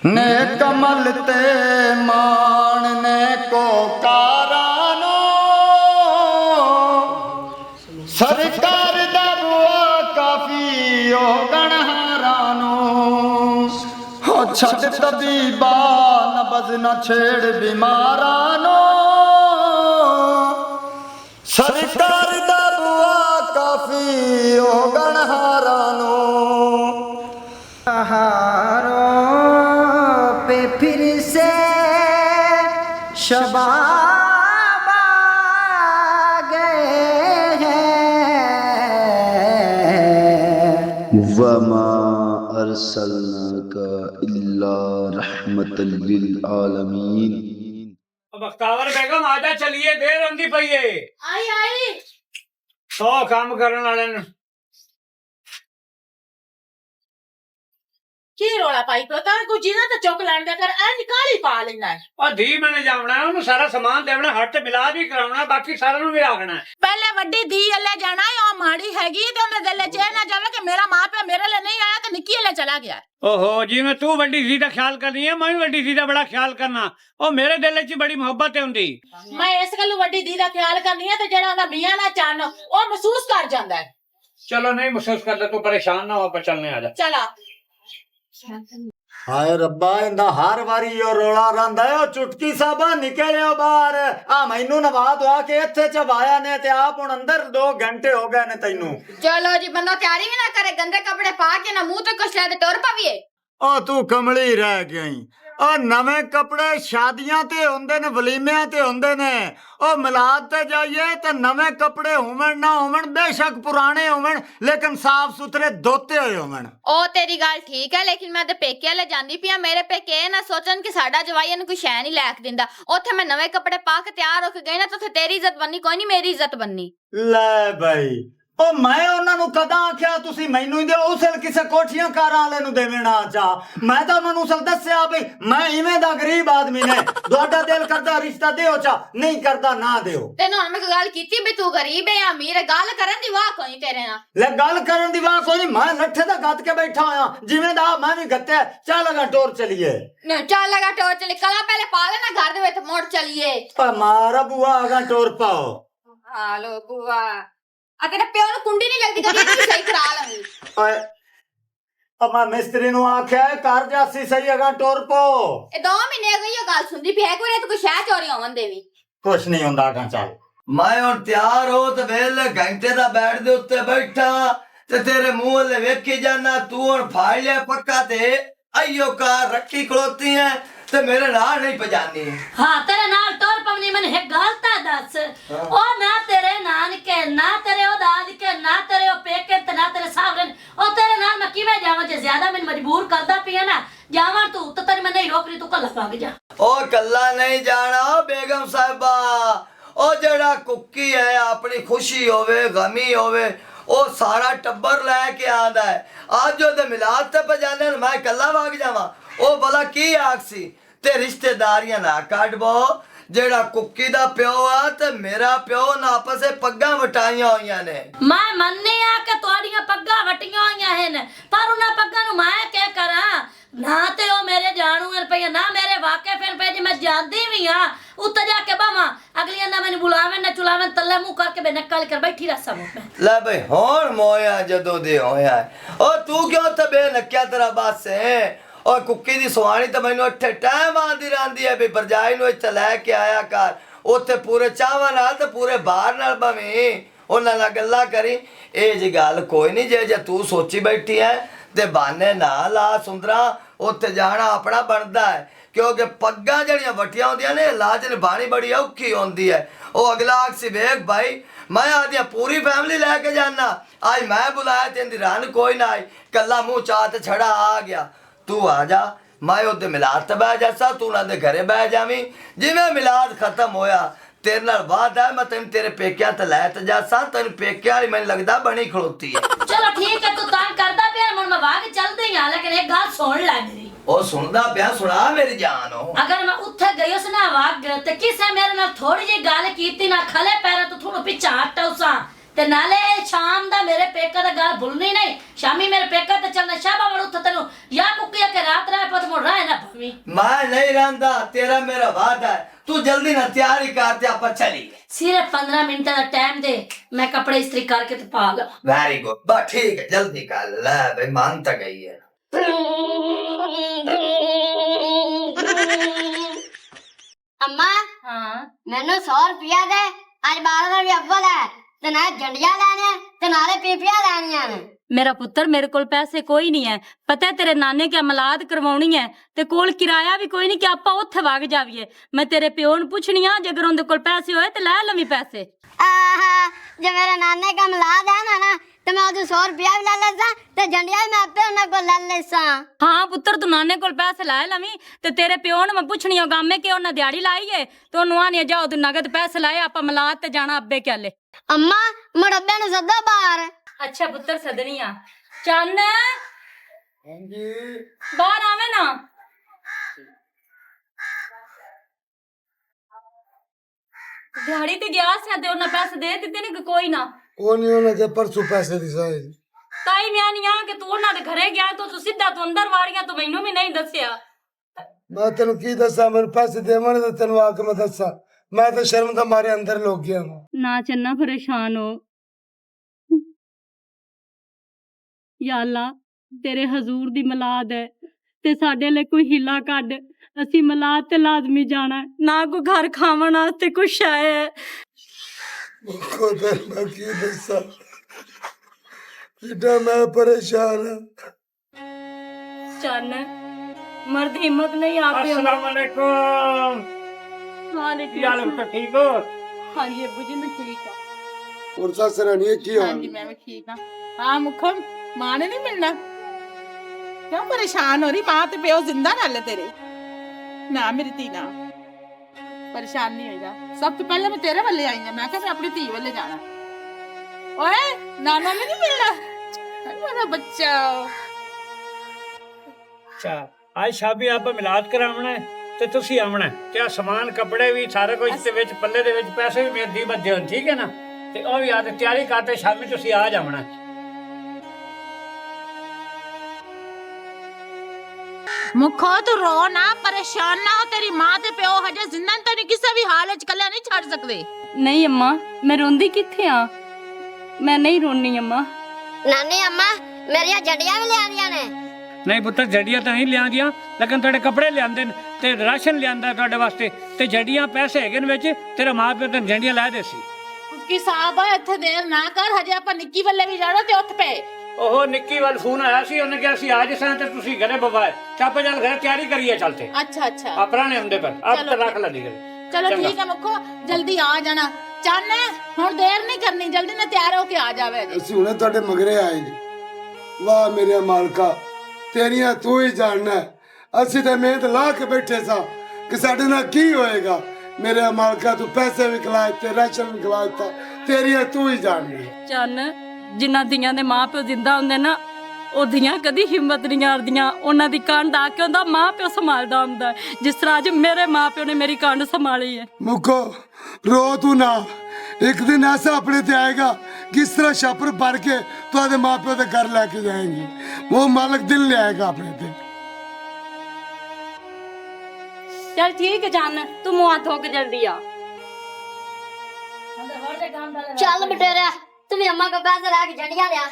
ने कमल ते मान ने को कारानो सरकार दा बुआ काफी ओ गणहारानो हो छट तबीबा नबज न छेड़ बीमारानो सरकार दा बुआ काफी ओ गणहारानो पे फिर से शबाब आ गए हैं वमा अरसलनाका इल्ला रहमतल लिल आलमीन। अब अख्तावर बेगम आजा चलिए, देर होंदी पई है। आई आई सौ काम करन वाले ने की रोला पाई पता है कुछ ना तो चौक लैंड कर ए निकाली पा लेना है। और धी मैंने जावना है, उन्हें सारा सामान देवना, हट मिला भी करावना, बाकी सारा नु भी आगना है। पहले वड्डी धी ले जाना है और माड़ी हैगी तो मैं दिल च ना जावे कि मेरा मां पे मेरे लिए नहीं आया तो निक्की ले चला गया। ओहो जी, मैं तू वड्डी धी दा ख्याल करनी है, मैं भी वड्डी धी दा बड़ा ख्याल करना। ओ मेरे दिल च बड़ी मोहब्बत है उनदी। मैं इस गल्लू वड्डी धी दा ख्याल करनी है ते जेड़ा ओदा मियां ना चन्न ओ महसूस कर जांदा है। चलो नहीं महसूस करता, तू परेशान ना हो, पर चलने आ जा। चला हाय रब्बा इंदा हर वारी यो रोला रंदा है ओ चुटकी साबा निकलियो बाहर आ मैनू नवा दवा के इत्थे चबाया ने ते आप हुन अंदर 2 घंटे हो गए ने तैनू। चलो जी, बंदा तैयारी भी ना करे, गंदे कपड़े पा के ना मुंह तो कुछ ले टोर पविए। ओ तू कमली रह गई। ओ नवे कपड़े शादियां ते हुंदे ने, वलीमियां ते हुंदे ने। ओ मिलाद ते जाइए ते नवे कपड़े होवन ना होवन, बेशक पुराने होवन लेकिन साफ सुथरे धोते होए होवन। ओ तेरी गल ठीक है, लेकिन मैं ते पेके ले जांदी पिया, मेरे पेके ना सोचन कि साडा जवाई इन्हू कोई शै नहीं लैक दिंदा। ओथे मैं नवे कपड़े पा के तैयार होके गई ना तो ओथे तेरी इज्जत बननी कोई नहीं, मेरी इज्जत बननी। ले भाई ओ मैं ਉਹਨਾਂ ਨੂੰ ਕਦਾਂ ਆਖਿਆ ਤੁਸੀਂ ਮੈਨੂੰ ਦੇ ਉਸਲ ਕਿਸੇ ਕੋਠੀਆਂ ਕਾਰਾਂ ਵਾਲੇ ਨੂੰ ਦੇਵਣਾ ਚਾ। ਮੈਂ ਤਾਂ ਉਹਨਾਂ ਨੂੰ ਉਸਲ ਦੱਸਿਆ ਬਈ ਮੈਂ ਇਵੇਂ ਦਾ ਗਰੀਬ ਆਦਮੀ ਨੇ, ਤੁਹਾਡਾ ਦਿਲ ਕਰਦਾ ਰਿਸ਼ਤਾ ਦਿਓ ਚਾ, ਨਹੀਂ ਕਰਦਾ ਨਾ ਦਿਓ। ਤੈਨੂੰ ਹੁਣ ਮੈਂ ਕੋਈ ਗੱਲ ਕੀਤੀ ਵੀ ਤੂੰ ਗਰੀਬ ਹੈ ਜਾਂ ਅਮੀਰ ਹੈ? ਗੱਲ ਕਰਨ ਦੀ ਵਾਹ ਕੋਈ ਤੇਰੇ ਨਾਲ। ਲੈ ਗੱਲ ਕਰਨ ਦੀ ਵਾਹ ਕੋਈ, ਮੈਂ ਲੱਠੇ ਦਾ ਗੱਤ ਕੇ ਬੈਠਾ ਹੋਇਆ ਜਿਵੇਂ ਦਾ ਮੈਂ ਵੀ ਗੱਤਿਆ। ਚੱਲ ਲਗਾ ਟੋਰ ਚਲੀਏ। ਨਾ ਚੱਲ ਲਗਾ ਟੋਰ ਚਲੀ, ਕਲਾ ਪਹਿਲੇ ਪਾ ਲੈਣਾ ਘਰ ਦੇ ਵਿੱਚ, ਮੋੜ ਚਲੀਏ। ਪਰ ਮਾਰਾ ਬੂਆ ਆਗਾ ਟੋਰ ਪਾਓ। ਹਾਲੋ ਬੂਆ ਆ ਤੇਰੇ ਪਿਓ ਨੂੰ ਕੁੰਡੀ ਨਹੀਂ ਲੱਗਦੀ, ਕਦੀ ਇਹਨੂੰ ਸਹੀ ਕਰਾ ਲਾਂਗੀ। ਓਏ ਅਮਾ ਮਿਸਤਰੀ ਨੂੰ ਆਖਿਆ ਕਰ ਜਾਸੀ ਸਹੀ ਅਗਾ ਟੋਰ ਪੋ। ਇਹ 2 ਮਹੀਨੇ ਹੋ ਗਈ ਉਹ ਗੱਲ ਸੁਣਦੀ ਪਈ ਹੈ, ਕੋਈ ਤੂੰ ਕੋਈ ਸ਼ਹਿ ਚੋਰੀ ਹੋਵਨ ਦੇਵੀ। ਕੁਛ ਨਹੀਂ ਹੁੰਦਾ ਅਗਾ ਚੱਲ। मैं और तैयार हो तो वेले घंटे दा बैठ दे उत्ते बैठा ते तेरे मुंह वाले वेखी जाना, तू और फाड़ लिया पक्का ते आइयो कार रखी खलोती है ते मेरे नाल नहीं पजानी। हाँ तेरे नाल टोर पवनी, मैंने एक गलता दस ओ ना तेरे नानके ना तेरे ओ दादके ना तेरे ओ पेके ते ना तेरे सावरन, ओ तेरे नाल मैं किवें जावां? जे ज्यादा मैंने मजबूर करदा पिया ना जावां तू तो तेरी मैं नहीं रोक रही, तू कल्ला भाग जा। ओ कल्ला नहीं जाना बेगम साहिबा, ओ जड़ा कुक्की है अपनी खुशी होवे गमी होवे ओ सारा टब्बर लेके आंदा है। आज जो दे मिलाद ते पजाने मैं कल्ला भाग जावां, ओ भला की आखसी ते रिश्तेदारियां ना काटबो। जेड़ा कुक्की दा प्यो आ ते मेरा प्यो ना आपस में पग्गां वटाइयां होइयां ने। मैं मन्नी आ के तोड़ियां पग्गां वटियां होइयां हन, पर उन्हां पग्गां नु मैं क्या करा? ना ते ओ मेरे जानू हन पे ना मेरे वाकिफ हन पे, जे मैं जानदी भी हां उत्ते जाके बावा अगली ना मैंने बुलावे ना चुलावे तल्ले मुंह करके बे नकल कर बैठी रह सब पे। ले भाई होण मोया जदों दे होया ओ तू क्यों ते बे नक्या तेरा बस है। और कुक्की दी सुहानी तो मैनू अठे टाइम आंदी रहंदी है भी भरजाई नू इत्थे लैके आया कर, उत्थे पूरे चावां नाल ते पूरे बाहर नाल बवें उन्हां नाल गल्लां करी। ए जी गल कोई नहीं, जे तू सोची बैठी है ते बहाने ना ला सुंदरा, उत्थे जाना अपना बनदा है क्योंकि पग्गां जड़ियां वटियां होंदियां ने लाज निभानी बड़ी औखी होंदी है। ओ अगला आखसी वेख भाई मैं आदियां पूरी फैमिली लैके जाना, आज मैं बुलाया ते इंदी रन कोई ना आई, कल्ला मुंह चाह ते छड़ा आ गया। तू आ जा, मैं उधर मिलाद ते बह जासा, तू ना दे घरे बह जावी। जिवें मिलाद खत्म होया तेरे नाल वादा है मैं तेन तेरे पेकियां ते लै ते जासा, तेन पेकियां वाली मैनूं लगदा बनी खलोती है। चलो ठीक है, तू तंग करदा पिया हुण मैं वाग चलदी हां, लेकिन एक गल सुन ले मेरी। ओ सुनदा पिया, सुना मेरी जान। हो अगर मैं उत्थे गई उस ना वाग ते किसे मेरे नाल थोड़ी जी गल कीती ना खले पैर तो थोड़ा पीछे हट उसा ਤੇ ਨਾਲੇ ਸ਼ਾਮ ਦਾ ਮੇਰੇ ਪੇਕਾ ਦਾ ਗੱਲ ਭੁੱਲਣੀ ਨਹੀਂ। ਸ਼ਾਮੀ ਮੇਰੇ ਪੇਕਾ ਤੇ ਚੱਲਣਾ ਸ਼ਾਬਾ ਵੜ ਉੱਥੇ ਤੈਨੂੰ ਜਾਂ ਕੁੱਕੀ ਕੇ ਰਾਤ ਰਹਿ ਪਤ ਮੁੜ ਰਹਿ ਨਾ ਭਵੀ। मैं नहीं रहता, तेरा मेरा वादा है। तू जल्दी ना तैयारी करते आप चली। सिर्फ 15 मिनट का टाइम दे, मैं कपड़े इस्त्री करके तो पा ला। वेरी गुड, बस ठीक है, जल्दी कर ले भाई, मान तक गई है। अम्मा हाँ मैनू 100 रुपया दे, अज 12 भी अव्वल है ते ना झंडियां लैने ते नाले पीपियां लैनियां ने। मेरा पुत्र मेरे कोल पैसे कोई नहीं है, पता है तेरे नाने के मलाद करवाउणी है ते कोल किराया भी कोई नहीं कि आपा उत्थे वग जावीए। मैं तेरे प्यो नूं पुछनी आ, जे अगर उनदे कोल पैसे होए ते लै लवी पैसे। आहा जे मेरे नाने का मिलाद है ना ते मैं ओदे 100 रुपया भी ले लेसा ते झंडियां भी मैं आपे उन्हां कोल ले लेसा। हाँ पुत्र तू नाने कोल पैसे लाए लवी ते तेरे प्यो नूं मैं पुछनी आ गामे के उन्हां दिहाड़ी लाई है ते ओनू आनी जाओ तू नगद पैसे लाए आपा मिलाद ते जाना अब्बे के ले। अम्मा मड़ब्बे नूं सद्दो बाहर। अच्छा पुत्र सदनी आ। चन्न बाहर आवे ना। दिहाड़ी ते गया से ते उन्हां पैसे दे दित्ते ने कि कोई ना। ਉਹ ਨਹੀਂ ਉਹਨਾਂ ਦੇ ਪਰਸੋਂ ਪੈਸੇ ਦੀ ਸਾਈ। ताई मैं नहीं आ कि तू उन्हां दे घरे गया तो तू सीधा तू अंदर वाड़िया तो मैनू भी नहीं दस्या। ਮੈਂ ਤੈਨੂੰ ਕੀ ਦੱਸਾਂ, ਮੈਨੂੰ ਪੈਸੇ ਦੇਵਣ ਤੇ ਤੈਨੂੰ ਆ ਕੇ ਮੈਂ ਦੱਸਾਂ। ਮੈਂ ਤਾਂ ਸ਼ਰਮ ਦਾ ਮਾਰੇ ਅੰਦਰ ਲੋਕ ਗਿਆ ਹਾਂ। ना चन्ना परेशान हो या अल्लाह तेरे हजूर दी मिलाद है ते साडे ले कोई हिला कढ। असी मिलाद ते लाजमी जाना है, ना कोई घर खावन वास्ते कुछ है। मुझको तो मैं की दस्सां, जितना मैं परेशान हूं। चन्न मर्द हिम्मत नहीं आती। अस्सलाम वालेकुम। वालेकुम क्या हाल है, ठीक हो? हाँ जी अब्बू जी मैं ठीक हूँ। और ससुरानी की हाँ हाल? जी मैं भी ठीक हाँ। हाँ मुखम माँ ने नहीं मिलना, क्यों परेशान हो रही? माँ तो प्यो जिंदा रह ले तेरे ना, मेरी धी ना परेशान नहीं होगा। सब तो पहले मैं तेरे वाले आई हूं, मैं क्या मैं अपनी धी वाले जाना। ओए नाना ने नहीं मिलना, मेरा बच्चा। अच्छा आज शाबी आप मिलाद करावना है ਤੇ ਤੁਸੀਂ ਆਉਣਾ ਤੇ ਆ ਸਮਾਨ ਕੱਪੜੇ ਵੀ ਸਾਰਾ ਕੁਝ ਤੇ ਵਿੱਚ ਪੱਲੇ ਦੇ ਵਿੱਚ ਪੈਸੇ ਵੀ ਮੇਰੇ ਦੀ ਬੱਜੇ ਹੋਣ, ਠੀਕ ਹੈ ਨਾ? ਤੇ ਉਹ ਵੀ ਆ ਤੇ ਤਿਆਰੀ ਕਰਦੇ ਸ਼ਾਮੀ ਤੁਸੀਂ ਆ ਜਾਵਣਾ। मुखो तू रो ना, परेशान ना हो। तेरी माँ ते प्यो हजे जिंदा ने, तेरी किसी भी हाल च कल्ला नहीं छड़ सकदे। नहीं अम्मा मैं रोंदी किथे आ, मैं नहीं रोनी अम्मा। नानी अम्मा मेरिया झंडियां भी ले आंदियां ने। नहीं पुत्र जड़ियां तो नहीं लियांदियां, लेकिन थोड़े कपड़े लियांदे ने ते राशन लियांदा ਤੁਹਾਡੇ ਵਾਸਤੇ ਤੇ ਜੜੀਆਂ ਪੈਸੇ ਹੈਗੇ ਨੇ ਵਿੱਚ। ਤੇਰਾ ਮਾਂ ਪਿਓ ਤੇ ਜੜੀਆਂ ਲੈ ਦੇ ਸੀ। उसकी साहब ਇੱਥੇ ਦੇਰ ਨਾ ਕਰ, ਹਜੇ ਆਪਾਂ ਨਿੱਕੀ ਵੱਲੇ ਵੀ ਜਾਣਾ ਤੇ ਉੱਠ ਪਏ। ਉਹ ਨਿੱਕੀ ਵੱਲ ਫੋਨ ਆਇਆ ਸੀ, ਉਹਨੇ ਕਿਹਾ ਸੀ ਅੱਜ ਸਾਂ ਤੇ ਤੁਸੀਂ ਘਰੇ ਬਵਾਏ ਚਾਪੇ ਚੱਲ ਘਰੇ ਤਿਆਰੀ ਕਰੀਏ ਚਲਤੇ। अच्छा अच्छा ਆ ਪੁਰਾਣੇ ਹੁੰਦੇ ਪਰ ਆਪ चलो ਤਾਂ ਰੱਖ ਲੈ ਨਿਕਲ। चलो ठीक है मुखो, जल्दी आ जाना। चन्न हुण देर नहीं करनी, जल्दी ना तैयार होके आ जावे। ਅਸੀਂ ਹੁਣੇ ਤੁਹਾਡੇ ਮਗਰੇ ਆਏ ਜੀ। ਵਾਹ ਮੇਰੇ ਮਾਲਕਾ, ਤੇਰੀਆਂ ਤੂੰ ਹੀ ਜਾਣਨਾ। ਅਸੀਂ ਤਾਂ ਮਿਹਨਤ ਲਾ ਕੇ ਬੈਠੇ ਸਾਂ ਕਿ ਸਾਡੇ ਨਾਲ ਕੀ ਹੋਏਗਾ। ਮੇਰੇ ਮਾਲਕਾ ਤੂੰ ਪੈਸੇ ਵੀ ਖਿਲਾਏ ਤੇ ਰਾਸ਼ਨ ਵੀ ਖਿਲਾ ਦਿੱਤਾ, ਤੇਰੀਆਂ ਤੂੰ ਹੀ ਜਾਣਨੀ। ਚੰਨ ਜਿਨ੍ਹਾਂ ਦੀਆਂ ਦੇ ਮਾਂ ਪਿਓ ਜਿੰਦਾ ਹੁੰਦੇ ਨਾ, ਉਹ ਦੀਆਂ ਕਦੀ ਹਿੰਮਤ ਨਹੀਂ ਹਾਰਦੀਆਂ। ਉਹਨਾਂ ਦੀ ਕੰਡ ਆ ਕੇ ਹੁੰਦਾ ਮਾਂ ਪਿਓ ਸੰਭਾਲਦਾ ਹੁੰਦਾ, ਜਿਸ ਤਰ੍ਹਾਂ ਅੱਜ ਮੇਰੇ ਮਾਂ ਪਿਓ ਨੇ ਮੇਰੀ ਕੰਡ ਸੰਭਾਲੀ ਹੈ। ਮੁੱਕੋ ਰੋ ਤੂੰ ਨਾ, ਇੱਕ ਦਿਨ ਐਸਾ ਆਪਣੇ ਤੇ ਆਏਗਾ किस तरह छापर भर के तुम्हारे माँ प्यो के घर लेके जाएंगी। वो मालिक दिल ले आएगा अपने ते। चल ठीक है जान, तू मुँह हाथ धो के जल्दी आ। चल बटेरा तू भी अम्मा को पैसे ला के झंडियां ले आ।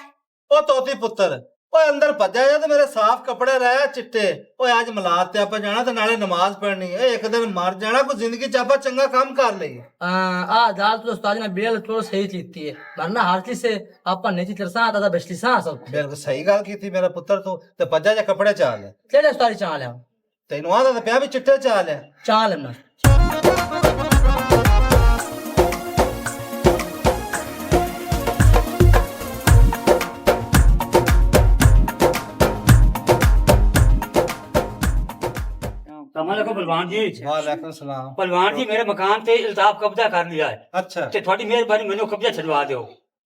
ओ तोती पुत्र ओए अंदर भज्जा जा ते मेरे साफ कपड़े रहे चिट्टे। ओए आज मिलाद ते आपा जाना ते नाले नमाज पढ़नी है। एक दिन मर जाना, कोई जिंदगी च आपा चंगा काम कर ले। आ दाल तो उस्ताद ने बेल तो सही चीती है, वरना हारती से आपा नहीं चरसा आता था बचली सा सब। बिल्कुल सही गल की थी मेरा पुत्र तू। ते भज्जा जा कपड़े चाल ले चले उस्ताद चाल ले तेनू आदा ते पिया भी चिट्टे चाल ले चाल ना। पहलवान जी वालेकुम सलाम। पहलवान जी मेरे मकान ते इल्ताफ कब्जा कर लिया है अच्छा ते थोड़ी मेहरबानी मैनू कब्जा छुड़वा दो।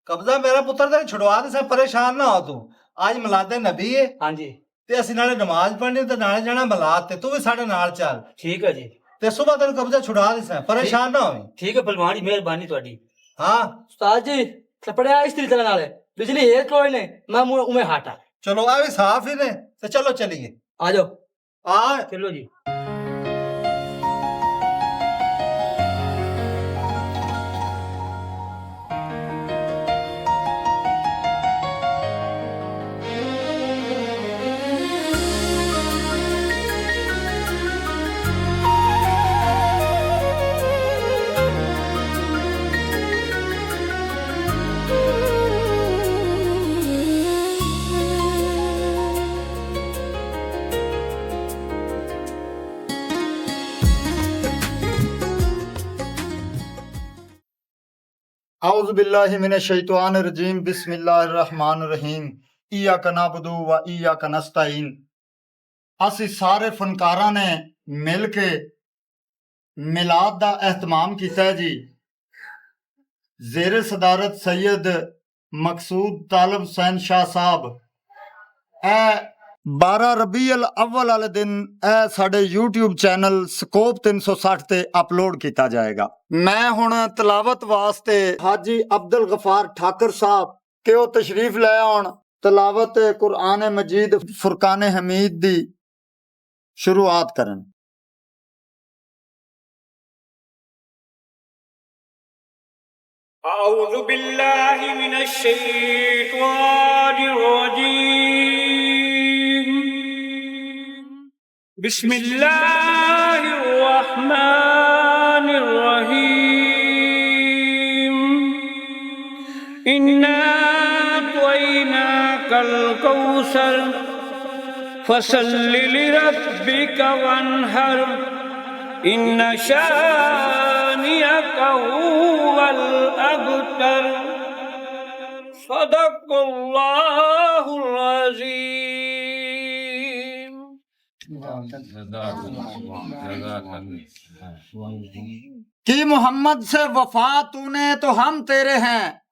कब्जा मेरा पुत्र ते छुड़वा दे सा, परेशान ना हो तू। आज मिलाद नबी है। हाँ जी ते ਅਸੀਂ ਨਾਲੇ ਨਮਾਜ਼ ਪੜ੍ਹਨੀ ਤੇ ਨਾਲੇ ਜਾਣਾ ਮਿਲਾਦ ਤੇ। ਤੂੰ ਵੀ ਸਾਡੇ ਨਾਲ ਚੱਲ ठीक है जी। ਤੇ ਸਵੇਰ ਤੈਨੂੰ ਕਬਜ਼ਾ ਛੁਡਾ ਦੇਸਾਂ, ਪਰੇਸ਼ਾਨ ਨਾ ਹੋਵੇਂ। ठीक है पहलवान जी मेहरबानी थोड़ी। हाँ उस्ताद जी कपड़े इस्त्री चलने वाले बिजली है कोई नहीं मैं मुंह में हाटा चलो आ भी साफ ही ने तो चलो चलिए आ जाओ आ चलो जी औज़ु बिल्लाहि मिनश शैतानिर रजीम बिस्मिल्लाहिर रहमानिर रहीम इय्याका नअबुदु व इय्याका नस्तईन। ਅਸੀਂ ਸਾਰੇ ਫਨਕਾਰਾਂ ਨੇ ਮਿਲ ਕੇ ਮਿਲਾਦ ਦਾ ਅਹਿਤਮਾਮ ਕੀਤਾ ਹੈ ਜੀ। ਜ਼ੇਰ ਸਦਾਰਤ ਸੈयद ਮਕਸੂਦ ਤਾਲਿਬ ਹੁਸੈਨ ਸ਼ਾਹ ਸਾਹਿਬ। ਇਹ 12 ਰਬੀਉਲ ਅਵਲ ਵਾਲੇ ਦਿਨ ਇਹ ਸਾਡੇ YouTube ਚੈਨਲ ਸਕੋਪ 360 ਤੇ ਅਪਲੋਡ ਕੀਤਾ ਜਾਏਗਾ। ਮੈਂ ਹੁਣ ਤਲਾਵਤ ਵਾਸਤੇ ਹਾਜੀ ਅਬਦੁਲ ਗਫਾਰ ਠਾਕਰ ਸਾਹਿਬ ਕਿ ਉਹ ਤਸ਼ਰੀਫ ਲੈ ਆਉਣ ਤਲਾਵਤ ਕੁਰਾਨ ਮਜੀਦ ਫੁਰਕਾਨ ਹਮੀਦ ਦੀ शुरुआत करन। अऊज़ु बिल्लाहि मिनश शैतानिर रजीम बिस्मिल्लाहिर रहमानिर रहीम इन्ना अतैनाकल कौसर फसल्लि लिरब्बिका वन्हर इन्न शानिअका हुवल अबतर सदक़ल्लाहुल अज़ीम। कि मोहम्मद से वफा तूने तो हम तेरे हैं,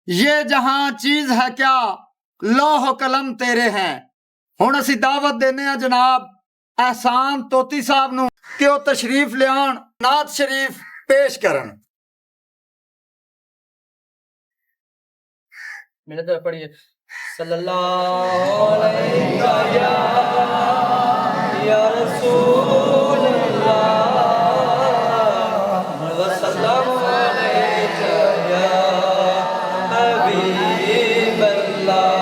ये जहां चीज है क्या लौह कलम तेरे हैं। ਹੁਣ ਅਸੀਂ ਦਾਵਤ ਦਿੰਦੇ ਆ ਜਨਾਬ ਅਹਿਸਾਨ ਤੋਤੀ ਸਾਹਿਬ ਨੂੰ ਕਿ ਉਹ ਤਸ਼ਰੀਫ ਲਿਆਉਣ ਨਾਤ ਸ਼ਰੀਫ ਪੇਸ਼ ਕਰਨ। मेरे तरफ पढ़िए सल्लल्लाहु अलैहि या रसूल अल्लाह व सल्लल्लाहु अलैहि या हबीब अल्लाह।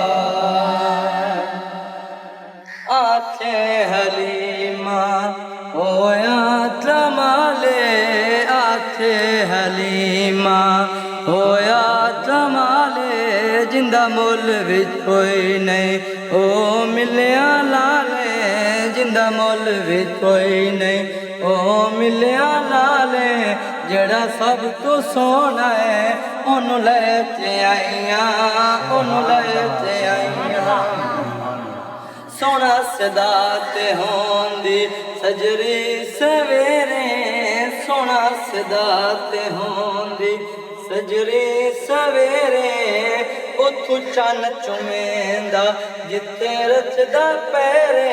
आखे हलीमा होया तमाले आखे हलीमा होया तमाले जिंदा मुल विच कोई नहीं ओ मिलिया लाले जिंदा मुल विच कोई नहीं ओ मिलिया लाले जेड़ा सब तो सोना है ओनू लेते आईया ओनू लेते आईया। सोना सदा ते होंदी सजरी सवेरे सोना सदा ते होंदी सजरी सवेरे उथु चन चुमेंदा जिथे रचदा पैरे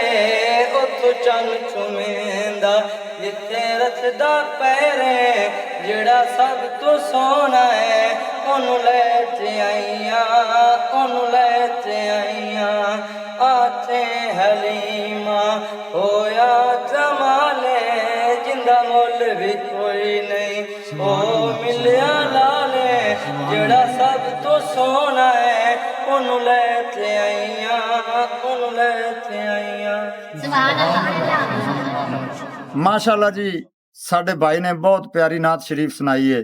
उथु चन चुमेंदा जिथे रचदा पैरे जेड़ा सब तो सोना है ओनू लेते आईया ओनू लेते आईया। आते हलीमा होया जमाले जिंदा मुल भी कोई नहीं ओ मिलिया लाले जेड़ा सब तो सोना है ओनू लेते आईया ओनू लेते आईया। माशाअल्लाह जी ਸਾਡੇ ਭਾਈ ਨੇ ਬਹੁਤ ਪਿਆਰੀ ਨਾਤ ਸ਼ਰੀਫ ਸੁਣਾਈ ਹੈ।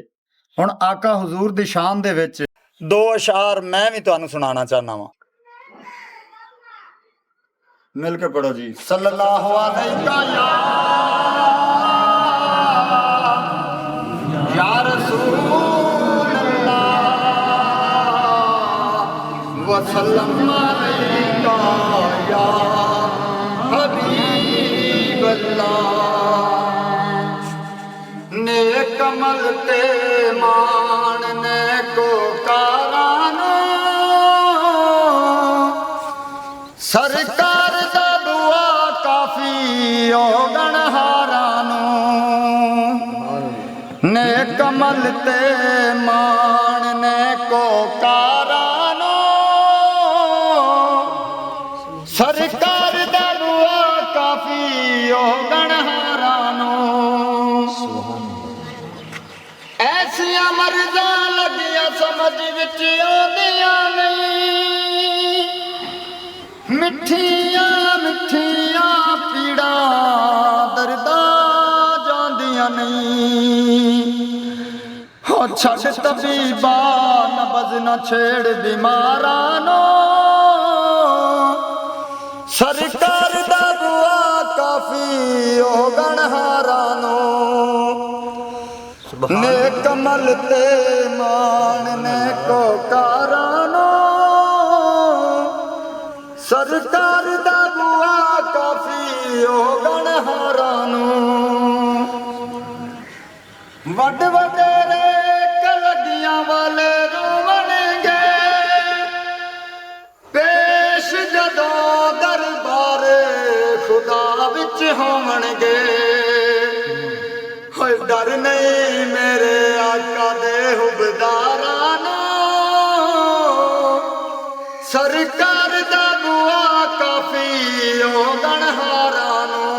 ਹੁਣ ਆਕਾ ਹਜ਼ੂਰ ਦੀ ਸ਼ਾਨ ਦੇ ਵਿੱਚ ਦੋ ਅਸ਼ਆਰ ਮੈਂ ਵੀ ਤੁਹਾਨੂੰ ਸੁਣਾਉਣਾ ਚਾਹਨਾ ਵਾਂ। मिल के पढ़ो जी सल्लल्लाहु अलैहि या रसूल अल्लाह व सल्लल्लाहु अलैहि या हबीब अल्लाह। नेक अमल ते मानने को कारानो सरकार नेक अमल ते मानने को का ਅਰਜ਼ਾਂ ਲੱਗੀਆਂ ਸਮਝ ਵਿੱਚ ਆਉਂਦੀਆਂ ਨਹੀਂ ਮਿੱਠੀਆਂ ਮਿੱਠੀਆਂ ਪੀੜਾਂ ਦਰਦਾਂ ਜਾਂਦੀਆਂ ਨਹੀਂ ਹੋ ਛੱਡ ਤਬੀਬਾ ਨਬਜ਼ ਨਾ ਛੇੜ ਬਿਮਾਰਾਂ ਨੂੰ ਸਰਕਾਰ ਦਾ ਦੁਆ ਕਾਫੀ ਹੋ ਗਣਹਾਰਾਂ ਨੂੰ ਨੇਕ ਅਮਲ ਤੇ ਮਾਣ ਨੇਕੋ ਕਾਰਾਂ ਨੂੰ ਸਰਕਾਰ ਦਾ ਦੁਆ ਕਾਫੀ ਹੋ ਗਣਹਾਰਾਂ ਨੂੰ ਵੱਡ ਵਡੇਰੇ ਕਲਗੀਆਂ ਵਾਲੇ ਰੋਵਣਗੇ ਪੇਸ਼ ਜਦੋਂ ਦਰਬਾਰ ਖੁਦਾ ਵਿੱਚ ਹੋਵਣਗੇ ਹੋਏ ਡਰ ਨਹੀਂ ਮੇਰੇ ਆਕਾ ਦੇ ਹੁਬਦਾਰਾਂ ਨੂੰ ਸਰਕਾਰ ਦਾ ਦੁਆ ਕਾਫੀ ਹੋ ਗਣਹਾਰਾਂ ਨੂੰ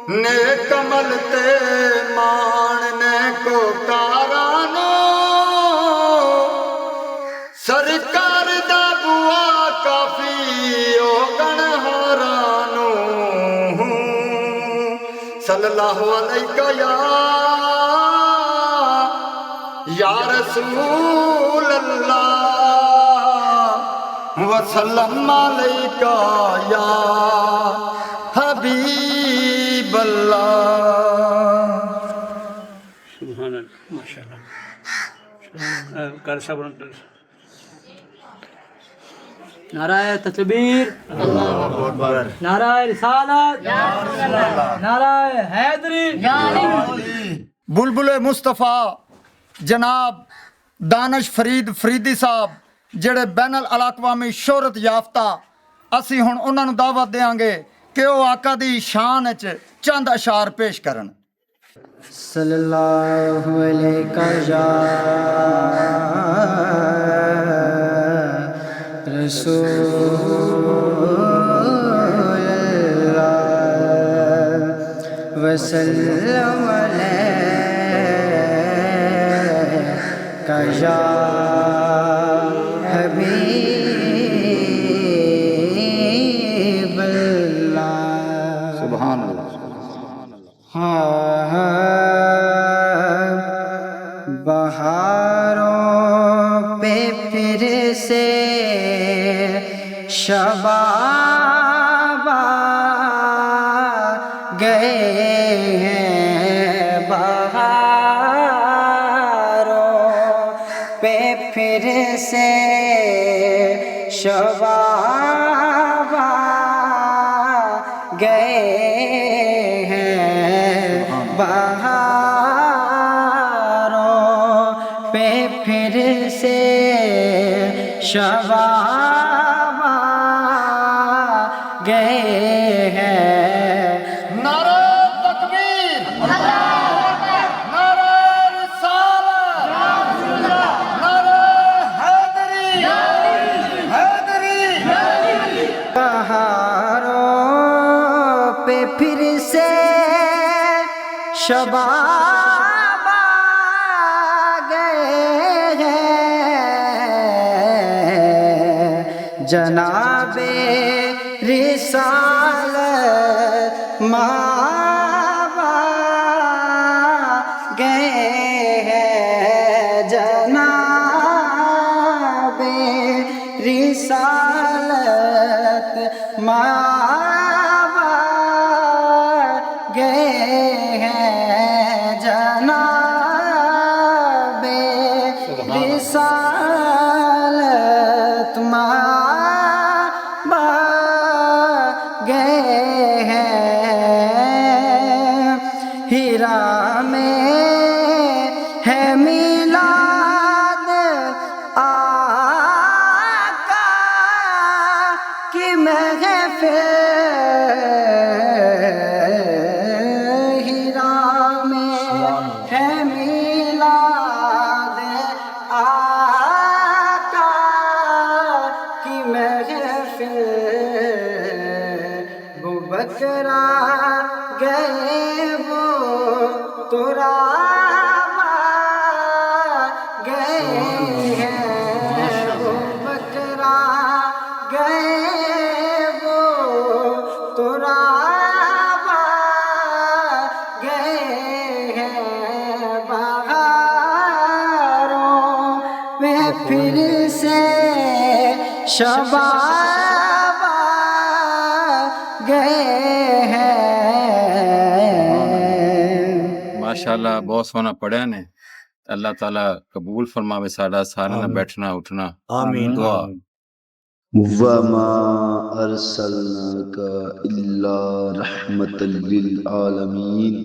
ਨੇਕ ਅਮਲ ਤੇ ਮਾਣ ਨੇਕੋ ਕਾਰਾਂ ਨੂੰ ਸਰਕਾਰ ਦਾ ਦੁਆ ਕਾਫੀ ਹੋ ਗਣਹਾਰਾਂ ਨੂੰ ਸੱਲੱਲਾਹੁ ਅਲੈਕਾ ਯਾ ਰਸੂਲ ਅੱਲਾਹ ਵਸੱਲਮ ਅਲੈਕਾ ਯਾ हबीब अल्लाह सुभान अल्लाह माशाअल्लाह कर सब नाराय तकबीर, नाराय रिसालत, नाराय हैदरी। बुलबुल मुस्तफ़ा जनाब दानिश फरीद फरीदी साहब ਜਿਹੜੇ ਬੈਨਲ ਅਲਾਕਵਾਮੀ ਸ਼ੋਹਰਤ ਯਾਫਤਾ ਅਸੀਂ ਹੁਣ ਉਹਨਾਂ ਨੂੰ ਦਾਵਤ ਦੇਵਾਂਗੇ ਕਿ ਉਹ ਆਕਾ ਦੀ ਸ਼ਾਨ ਵਿੱਚ ਚੰਦ ਅਸ਼ਾਰ ਪੇਸ਼ ਕਰਨ सल्लल्लाहु अलैहि या रसूल अल्लाह वसल्लम अलैका या हबीब अल्लाह। सुभान अल्लाह। बहारों पे फिर से शबाब आ गए हैं, बहारों पे फिर से शबाब आ गए हैं, बहारों पे फिर से शबाब आ गए हैं। नारे तकबीर, नारे रिसालत, नारे हैदरी, हैदरी। बहारों पे फिर से शबाब आ गए हैं, जनाबे रिसालत माब आ गए हैं, जनाबे रिसालत माब आ गए हैं, जनाबे रिसालत माब आ गए हैं। हीरा में है मिलाद आका की महफिल, हीरा में है मिलाद आका की महफिल। वो बकरा गए वो तुराब आ फिर से शबाब आ गए हैं। माशाल्लाह बहुत सोहना पढ़िया ने अल्लाह ताला कबूल फरमावे साडा सारा ना बैठना उठना आमीन दुआ वमा अरसलनाका इल्ला रहमतल लिल आलमीन